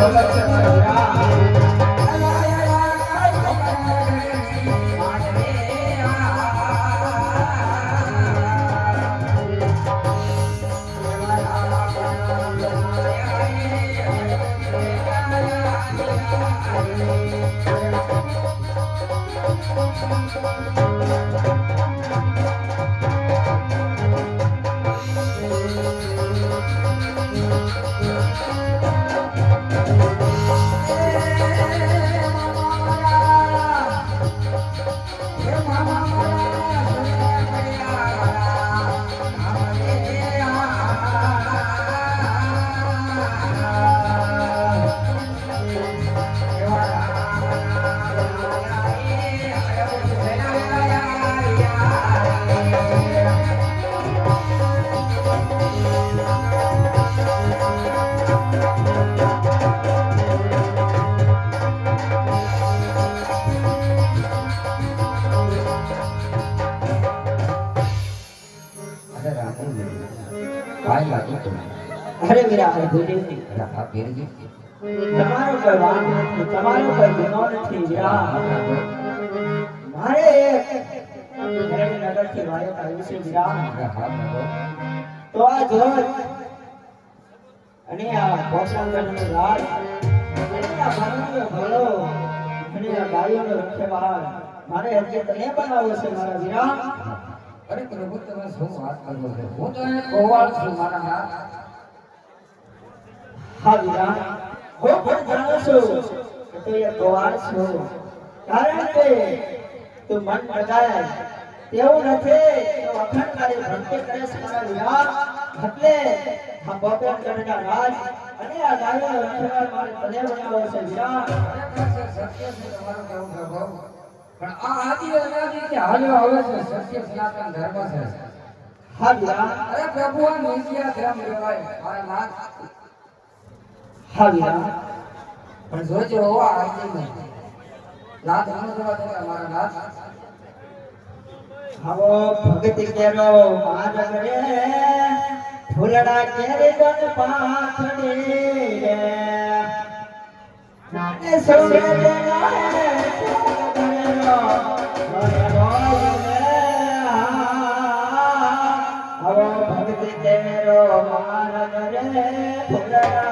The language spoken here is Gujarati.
સ્વાગત છે અરે વીરા હરે ભૂદેવજી તમારો કોઈ વાંક નથી, તમારો કોઈ ગુનો નથી વીરા. મારે નગરથી વાયક આવ્યું છે વીરા. તો આ જોત અને આ પોષણગઢનો રાજ અને આ માનવીનો ભલો અને આ ગાયોનો રખેવાળ મારે હજી તને બનાવવો છે મારા વીરા. અરે પ્રભુ તમે શું વાત કરો છો? હું તો એને કોવાળ છું મારા નાથ. હા વીરા, હું પણ જાણું છું કે તું એ કોવાળ છો, કારણ કે તું મન લગાય તેવું નથી તો અખંડ તારી ભક્તિ કરે છે મારા વીરા. એટલે આ પોપટગઢના રાજ અને આ ગાયોનો રખેવાળ મારે તને બનાવવો છે વીરા. સત્ય છે તમારું કેવું પ્રભુ, પણ આ આદિ અનાદિથી હાલ્યો આવે છે સત્ય સનાતન ધર્મ છે. હા વીરા. અરે પ્રભુ આ નિત્ય ધર્મ કહેવાય મારા નાથ. હા વીરા. પણ જોજો હોવા આદિ નહીં નાથ ન જવા દેતા મારા નાથ. આવો ભક્તિ કેરો માન કરે ફૂલડા કેરી ગન પાથડી રે નાને સોરે આવો ભક્તિ કેરો માન કરે ફૂલડા